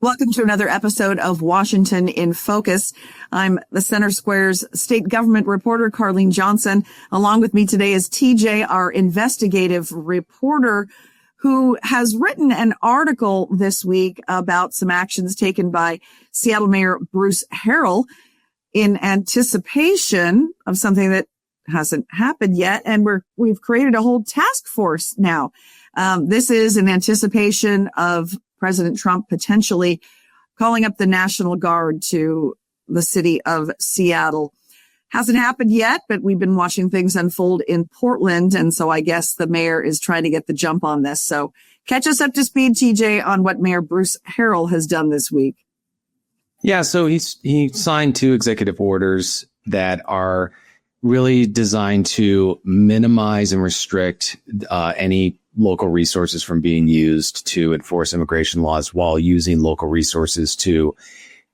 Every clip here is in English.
Welcome to another episode of Washington in Focus. I'm the Center Square's state government reporter, Carlene Johnson. Along with me today is TJ, our investigative reporter, who has written an article this week about some actions taken by Seattle Mayor Bruce Harrell in anticipation of something that hasn't happened yet. And we've created a whole task force now. This is in anticipation of President Trump potentially calling up the National Guard to the city of Seattle. Hasn't happened yet, but we've been watching things unfold in Portland. And so I guess the mayor is trying to get the jump on this. So catch us up to speed, TJ, on what Mayor Bruce Harrell has done this week. Yeah, so he signed 2 executive orders that are really designed to minimize and restrict any local resources from being used to enforce immigration laws, while using local resources to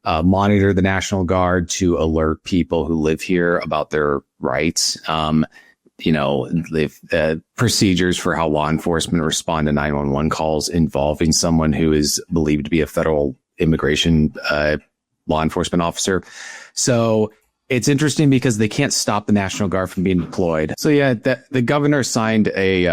monitor the National Guard, to alert people who live here about their rights. Procedures for how law enforcement respond to 911 calls involving someone who is believed to be a federal immigration law enforcement officer. So it's interesting because they can't stop the National Guard from being deployed. So yeah, the governor signed a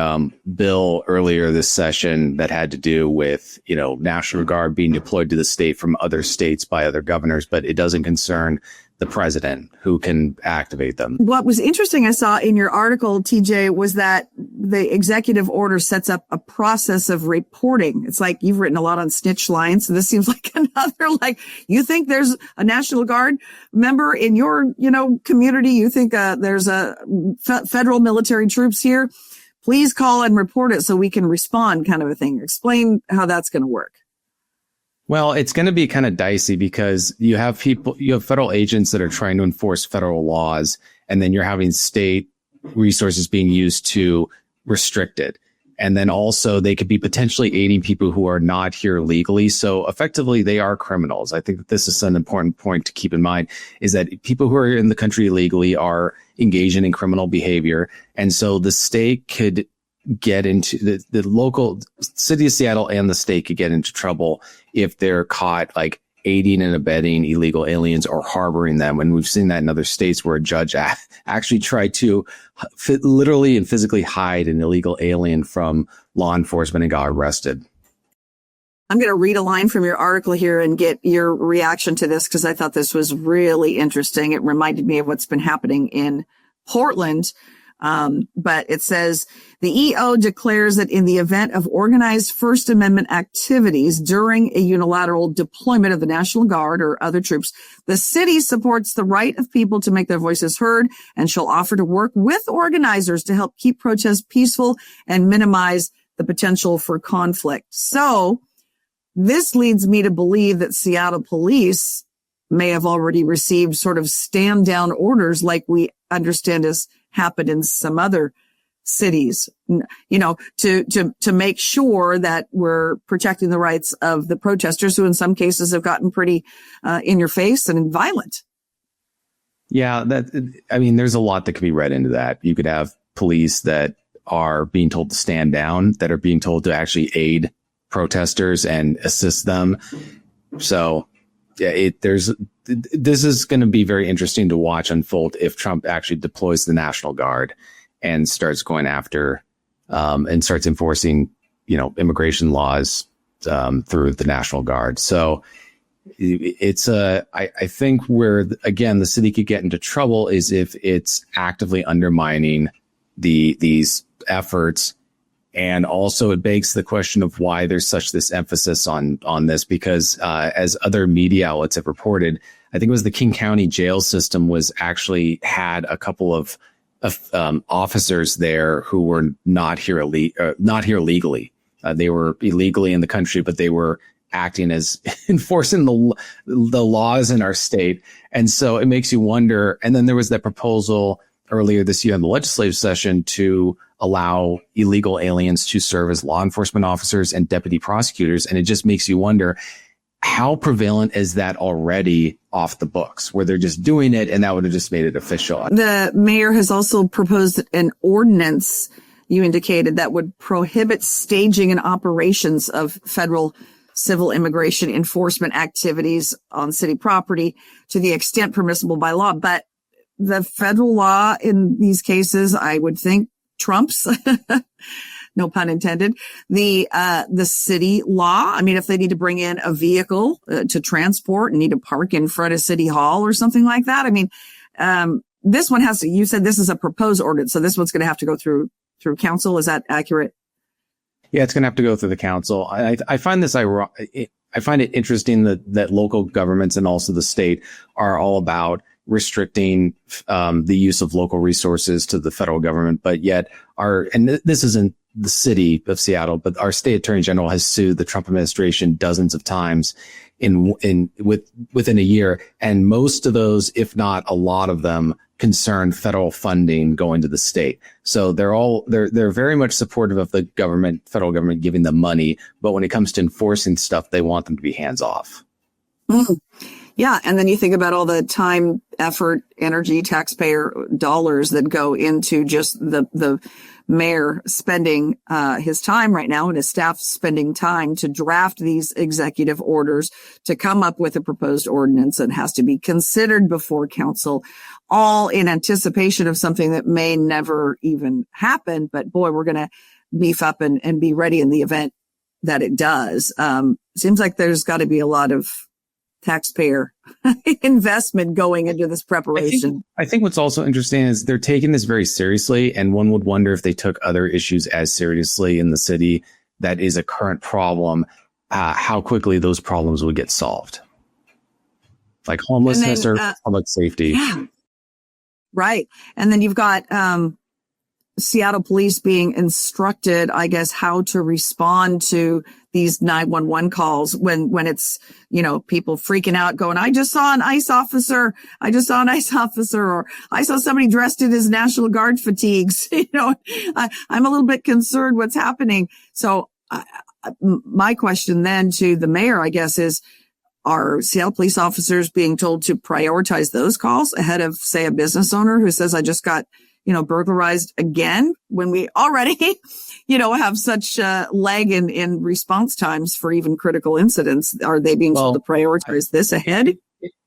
bill earlier this session that had to do with, National Guard being deployed to the state from other states by other governors, but it doesn't concern the president, who can activate them. What was interesting I saw in your article, TJ, was that the executive order sets up a process of reporting. It's like you've written a lot on snitch lines. So this seems like another, you think there's a National Guard member in your, community. You think there's a federal military troops here. Please call and report it so we can respond, kind of a thing. Explain how that's going to work. Well, it's going to be kind of dicey because you have federal agents that are trying to enforce federal laws, and then you're having state resources being used to restrict it. And then also they could be potentially aiding people who are not here legally. So effectively, they are criminals. I think that this is an important point to keep in mind, is that people who are in the country illegally are engaging in criminal behavior. And so the state could get into the local city of Seattle, and the state could get into trouble if they're caught aiding and abetting illegal aliens or harboring them. And we've seen that in other states where a judge actually tried to literally and physically hide an illegal alien from law enforcement and got arrested. I'm going to read a line from your article here and get your reaction to this, because I thought this was really interesting. It reminded me of what's been happening in Portland. But it says the EO declares that in the event of organized First Amendment activities during a unilateral deployment of the National Guard or other troops, the city supports the right of people to make their voices heard and shall offer to work with organizers to help keep protests peaceful and minimize the potential for conflict. So this leads me to believe that Seattle police may have already received sort of stand down orders, like we understand has happened in some other cities, to make sure that we're protecting the rights of the protesters, who in some cases have gotten pretty in your face and violent. Yeah, there's a lot that could be read into that. You could have police that are being told to stand down, that are being told to actually aid protesters and assist them. So yeah, this is going to be very interesting to watch unfold if Trump actually deploys the National Guard and starts going after and starts enforcing, immigration laws through the National Guard. So it's I think where, again, the city could get into trouble is if it's actively undermining these efforts. And also it begs the question of why there's this emphasis on this, because as other media outlets have reported, I think it was the King County jail system had a couple of officers there who were not here legally. They were illegally in the country, but they were acting as enforcing the laws in our state. And so it makes you wonder. And then there was that proposal earlier this year in the legislative session to allow illegal aliens to serve as law enforcement officers and deputy prosecutors. And it just makes you wonder, how prevalent is that already off the books, where they're just doing it and that would have just made it official? The mayor has also proposed an ordinance, you indicated, that would prohibit staging and operations of federal civil immigration enforcement activities on city property to the extent permissible by law. But the federal law in these cases, I would think, trumps, no pun intended, the city law. I mean, if they need to bring in a vehicle to transport and need to park in front of City Hall or something like that. I mean, this one has to, you said this is a proposed ordinance, so this one's going to have to go through council. Is that accurate? Yeah, it's going to have to go through the council. I find this I find it interesting that local governments and also the state are all about restricting the use of local resources to the federal government, but yet this isn't the city of Seattle, but our state attorney general has sued the Trump administration dozens of times within a year, and most of those, if not a lot of them, concern federal funding going to the state. So they're very much supportive of the federal government giving them money, but when it comes to enforcing stuff, they want them to be hands off. Mm. Yeah. And then you think about all the time, effort, energy, taxpayer dollars that go into just the mayor spending his time right now and his staff spending time to draft these executive orders to come up with a proposed ordinance that has to be considered before council, all in anticipation of something that may never even happen. But boy, we're going to beef up and be ready in the event that it does. Seems like there's got to be a lot of taxpayer investment going into this preparation. I think what's also interesting is they're taking this very seriously, and one would wonder if they took other issues as seriously in the city that is a current problem, how quickly those problems would get solved, like homelessness or public safety. Yeah. Right. And then you've got Seattle police being instructed, I guess, how to respond to these 911 calls when it's, people freaking out going, I just saw an ICE officer, or I saw somebody dressed in his National Guard fatigues. I'm a little bit concerned what's happening. So my question then to the mayor, I guess, is, are Seattle police officers being told to prioritize those calls ahead of, say, a business owner who says, I just got burglarized again, when we already, have such lag in response times for even critical incidents? Are they being told to prioritize this ahead?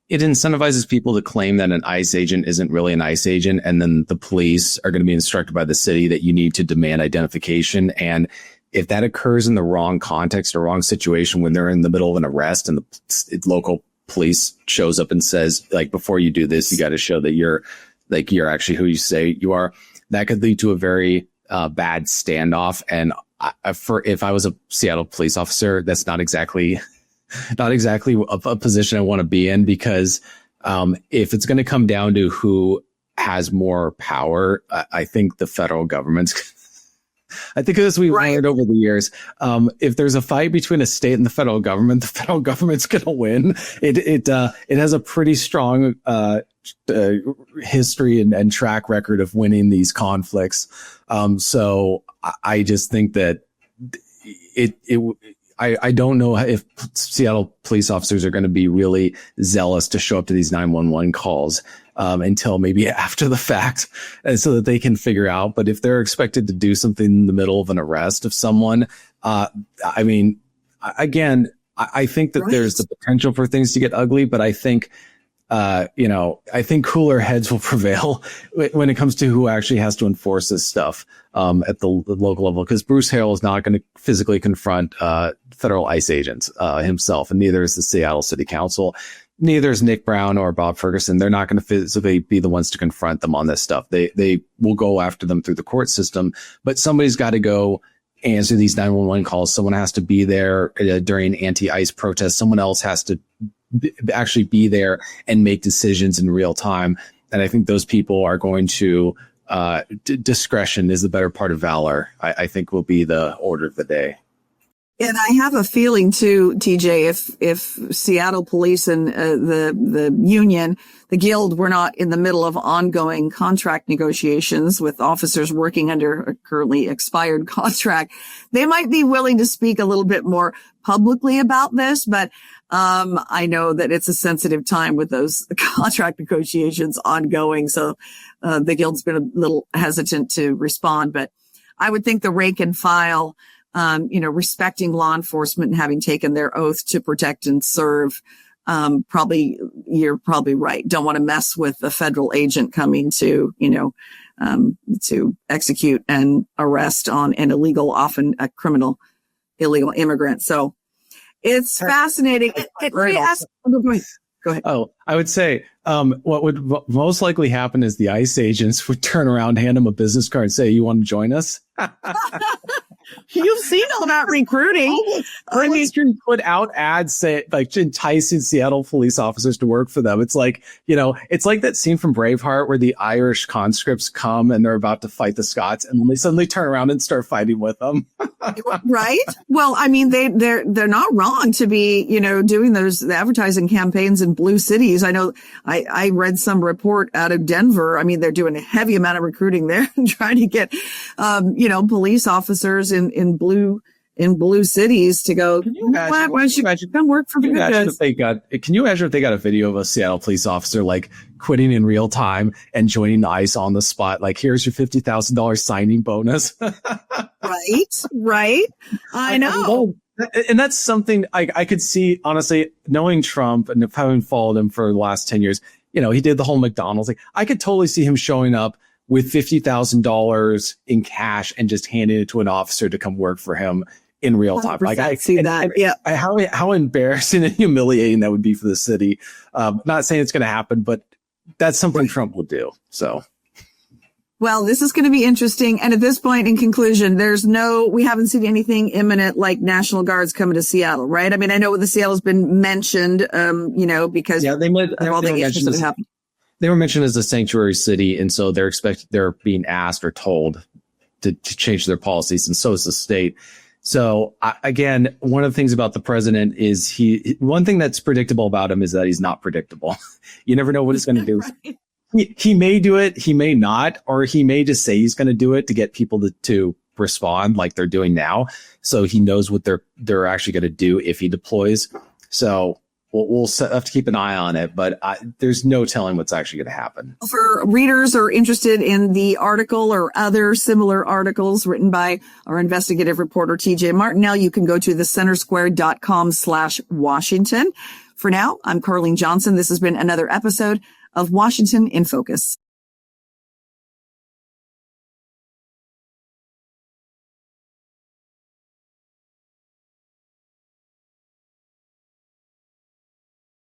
It incentivizes people to claim that an ICE agent isn't really an ICE agent. And then the police are going to be instructed by the city that you need to demand identification. And if that occurs in the wrong context or wrong situation, when they're in the middle of an arrest and the local police shows up and says, like, before you do this, you got to show that you're actually who you say you are, that could lead to a very bad standoff. And if I was a Seattle police officer, that's not exactly a position I want to be in, because if it's going to come down to who has more power, I think the federal government's I think as we've learned over the years, if there's a fight between a state and the federal government's going to win. It has a pretty strong history and track record of winning these conflicts. So I just think that I don't know if Seattle police officers are going to be really zealous to show up to these 911 calls until maybe after the fact, so that they can figure out. But if they're expected to do something in the middle of an arrest of someone, I think that there's the potential for things to get ugly, but I think I think cooler heads will prevail when it comes to who actually has to enforce this stuff at the local level, because Bruce Harrell is not going to physically confront federal ICE agents himself, and neither is the Seattle City Council. Neither is Nick Brown or Bob Ferguson. They're not going to physically be the ones to confront them on this stuff. They will go after them through the court system, but somebody's got to go answer these 911 calls. Someone has to be there during anti-ICE protests. Someone else has to actually be there and make decisions in real time. And I think those people are going to discretion is the better part of valor, I think will be the order of the day. And I have a feeling too, TJ, if Seattle police and the union, the guild, were not in the middle of ongoing contract negotiations with officers working under a currently expired contract, they might be willing to speak a little bit more publicly about this. But I know that it's a sensitive time with those contract negotiations ongoing. So the guild's been a little hesitant to respond. But I would think the rank and file respecting law enforcement and having taken their oath to protect and serve. You're probably right. Don't want to mess with a federal agent coming to execute and arrest on an illegal, often a criminal, illegal immigrant. So it's fascinating. Go ahead. Oh, I would say what would most likely happen is the ICE agents would turn around, hand him a business card and say, "You want to join us?" You've seen all that recruiting. You put out ads say like enticing Seattle police officers to work for them. It's like, it's like that scene from Braveheart where the Irish conscripts come and they're about to fight the Scots and then they suddenly turn around and start fighting with them. Right. Well, I mean, they're not wrong to be, doing the advertising campaigns in blue cities. I know I read some report out of Denver. I mean, they're doing a heavy amount of recruiting there and trying to get, police officers in blue cities to go, why don't you come work for the good guys? Can you imagine if they got a video of a Seattle police officer like quitting in real time and joining ICE on the spot? Like, here's your $50,000 signing bonus. Right. I know. And that's something I could see, honestly, knowing Trump and having followed him for the last 10 years, he did the whole McDonald's thing. I could totally see him showing up with $50,000 in cash and just handing it to an officer to come work for him in real time. Like I see that. Yeah. How embarrassing and humiliating that would be for the city. Not saying it's going to happen, but that's something Trump would do. So. Well, this is going to be interesting. And at this point, in conclusion, we haven't seen anything imminent like National Guards coming to Seattle, right? I mean, I know the Seattle's been mentioned, because of all the issues that happened. They were mentioned as a sanctuary city, and so they're being asked or told to change their policies, and so is the state. So again, one of the things about the president is one thing that's predictable about him is that he's not predictable. You never know what he's going to do. Right. He may do it, he may not, or he may just say he's going to do it to get people to respond like they're doing now. So he knows what they're actually going to do if he deploys. So we'll have to keep an eye on it, but there's no telling what's actually going to happen. For readers who are interested in the article or other similar articles written by our investigative reporter, TJ Martinell, you can go to thecentersquare.com/Washington. For now, I'm Carlene Johnson. This has been another episode of Washington in Focus.